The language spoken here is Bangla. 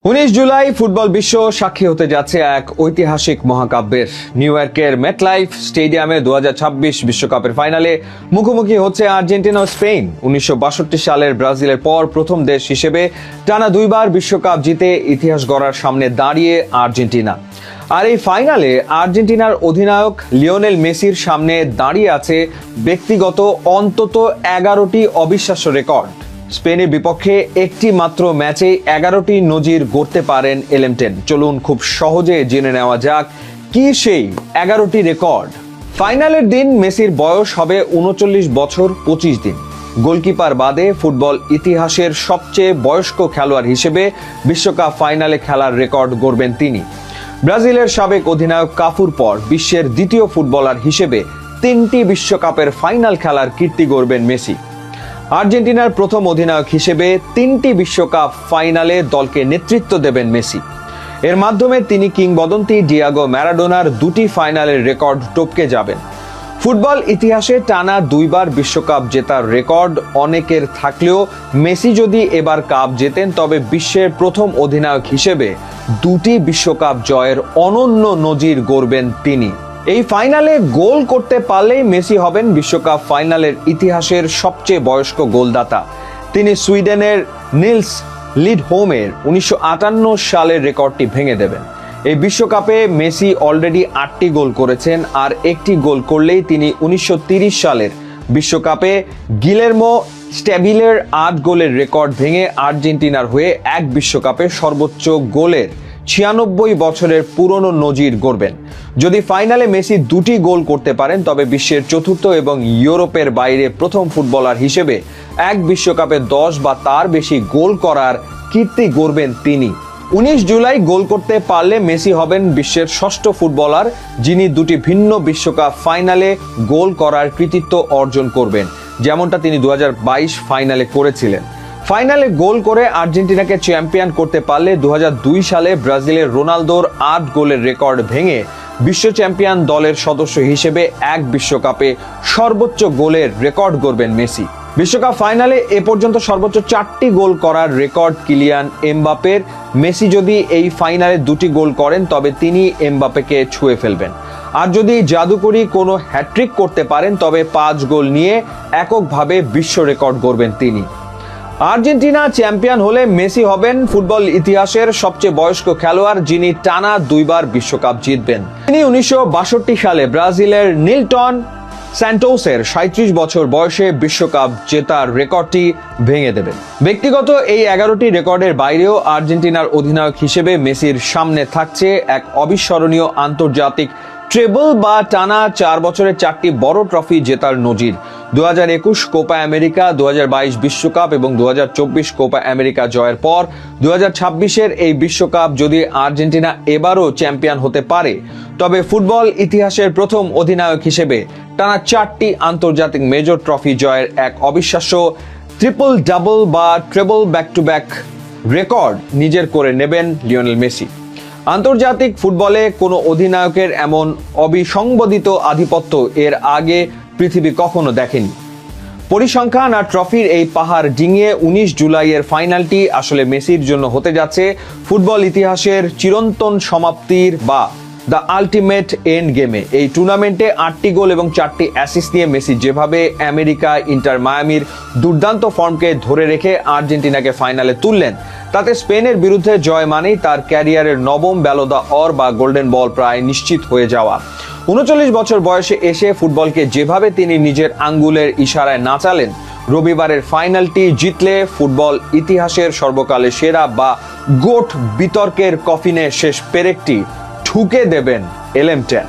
19 জুলাই ফুটবল বিশ্ব সাক্ষী হতে যাচ্ছে এক ঐতিহাসিক মহাকাব্যের। নিউ ইয়র্কের মেটলাইফ স্টেডিয়ামে 2026 বিশ্বকাপের ফাইনালে মুখোমুখি হচ্ছে আর্জেন্টিনা ও স্পেন। 1962 সালের ব্রাজিলের পর প্রথম দেশ হিসেবে টানা দুইবার বিশ্বকাপ জিতে ইতিহাস গড়ার সামনে দাঁড়িয়ে আর্জেন্টিনা। আর এই ফাইনালে আর্জেন্টিনার অধিনায়ক লিওনেল মেসির সামনে দাঁড়িয়ে আছে ব্যক্তিগত অন্তত 11টি অবিশ্বাস্য রেকর্ড। স্পেনের বিপক্ষে একটি মাত্র ম্যাচে 11টি নজির গড়তে পারেন এলেমটেন। চলুন খুব সহজে জেনে নেওয়া যাক কি সেই 11টি রেকর্ড। ফাইনালের দিন মেসির বয়স হবে 39 বছর 25 দিন। গোলকিপার বাদে ফুটবল ইতিহাসের সবচেয়ে বয়স্ক খেলোয়াড় হিসেবে বিশ্বকাপ ফাইনালে খেলার রেকর্ড গড়বেন তিনি। ব্রাজিলের সাবেক অধিনায়ক কাফুর পর বিশ্বের দ্বিতীয় ফুটবলার হিসেবে 3টি বিশ্বকাপের ফাইনাল খেলার কীর্তি গড়বেন মেসি। আর্জেন্টিনার প্রথম অধিনায়ক হিসেবে 3টি বিশ্বকাপ ফাইনালে দলকে নেতৃত্ব দেবেন মেসি। এর মাধ্যমে তিনি কিংবদন্তি ডিয়াগো ম্যারাডোনার 2টি ফাইনালের রেকর্ড টপকে যাবেন। ফুটবল ইতিহাসে টানা দুইবার বিশ্বকাপ জেতার রেকর্ড অনেকের থাকলেও মেসি যদি এবার কাপ জেতেন তবে বিশ্বের প্রথম অধিনায়ক হিসেবে 2টি বিশ্বকাপ জয়ের অনন্য নজির গড়বেন তিনি। এই ফাইনালে গোল করতে পারলেই মেসি হবেন বিশ্বকাপ ফাইনালের ইতিহাসের সবচেয়ে বয়স্ক গোলদাতা। তিনি সুইডেনের নিলস লিডহোমের 1958 সালের রেকর্ডটি ভেঙে দেবেন। এই বিশ্বকাপে মেসি অলরেডি 8টি গোল করেছেন, আর একটি গোল করলেই তিনি 1930 সালের বিশ্বকাপে গিলেরমো স্ট্যাবিলের 8 গোলের রেকর্ড ভেঙে আর্জেন্টিনার হয়ে এক বিশ্বকাপে সর্বোচ্চ গোলের 96 বছরের পুরনো নজির গড়বেন। যদি ফাইনালে মেসি 2টি গোল করতে পারেন তবে বিশ্বের চতুর্থ এবং ইউরোপের বাইরে প্রথম ফুটবলার হিসেবে এক বিশ্বকাপে 10 বা তার বেশি গোল করার কীর্তি গড়বেন তিনি। 19 জুলাই গোল করতে পারলে মেসি হবেন বিশ্বের ষষ্ঠ ফুটবলার যিনি 2টি ভিন্ন বিশ্বকাপ ফাইনালে গোল করার কৃতিত্ব অর্জন করবেন, যেমনটা তিনি 2022 ফাইনালে করেছিলেন। ফাইনালে গোল করে আর্জেন্টিনাকে চ্যাম্পিয়ন করতে পারলে 2002 সালে ব্রাজিলের রোনালদোর 8 গোলের রেকর্ড ভেঙে বিশ্ব চ্যাম্পিয়ন দলের সদস্য হিসেবে এক বিশ্বকাপে সর্বোচ্চ গোলের রেকর্ড গড়বেন মেসি। বিশ্বকাপ ফাইনালে এ পর্যন্ত সর্বোচ্চ 4টি গোল করার রেকর্ড কিলিয়ান এমবাপের। মেসি যদি এই ফাইনালে 2টি গোল করেন তবে তিনি এমবাপেকে ছুঁয়ে ফেলবেন। আর যদি জাদুকরি কোনো হ্যাট্রিক করতে পারেন তবে 5 গোল নিয়ে এককভাবে বিশ্ব রেকর্ড গড়বেন তিনি। আর্জেন্টিনা চ্যাম্পিয়ন হলে মেসি হবেন ফুটবল ইতিহাসের সবচেয়ে বয়স্ক খেলোয়াড় যিনি টানা দুইবার বিশ্বকাপ জিতবেন। তিনি 1962 সালে ব্রাজিলের নিলটন স্যান্টোসের 37 বছর বয়সে বিশ্বকাপ জেতার রেকর্ডটি ভেঙে দেবেন। ব্যক্তিগত এই 11টি রেকর্ডের বাইরেও আর্জেন্টিনার অধিনায়ক হিসেবে মেসির সামনে থাকছে এক অবিস্মরণীয় আন্তর্জাতিক ট্রেবল বা টানা 4 বছরে 4টি বড় ট্রফি জেতার নজির। 2021 কোপা আমেরিকা, 2022 বিশ্বকাপ এবং 2024 কোপা আমেরিকা জয়ের পর 2026-এর এই বিশ্বকাপ যদি আর্জেন্টিনা এবারও চ্যাম্পিয়ন হতে পারে তবে ফুটবল ইতিহাসের প্রথম অধিনায়ক হিসেবে টানা 4টি আন্তর্জাতিক মেজর ট্রফি জয়ের এক অবিশ্বাস্য ট্রিপল ডাবল বা treble back to back record নিজের করে নেবেন লিওনেল মেসি। আন্তর্জাতিক ফুটবলে কোনো অধিনায়কের এমন অবিসংবাদিত আধিপত্য এর আগে পৃথিবী কখনো দেখেনি। পরিসংখ্যান আর ট্রফির এই পাহাড় ডিঙিয়ে 19 জুলাইয়ের ফাইনালটি আসলে মেসির জন্য হতে যাচ্ছে ফুটবল ইতিহাসের চিরন্তন সমাপ্তির বা দ্য আলটিমেট এন্ড গেমে। এই টুর্নামেন্টে 8টি গোল এবং 4টি অ্যাসিস্ট নিয়ে মেসি যেভাবে আমেরিকা ইন্টার মায়ামির দুর্দান্ত ফর্মকে ধরে রেখে আর্জেন্টিনাকে ফাইনালে তুললেন তাতে স্পেনের বিরুদ্ধে জয় মানেই তার ক্যারিয়ারের নবম ব্যালো দা অর বা গোল্ডেন বল প্রায় নিশ্চিত হয়ে যাওয়া। 39 বছর বয়সে এসে ফুটবলকে যেভাবে তিনি নিজের আঙ্গুলের ইশারায় নাচালেন, রবিবারের ফাইনালটি জিতলে ফুটবল ইতিহাসের সর্বকালের সেরা বা গোট বিতর্কের কফিনে শেষ পেরেকটি ঠুকে দেবেন এলেমটেন।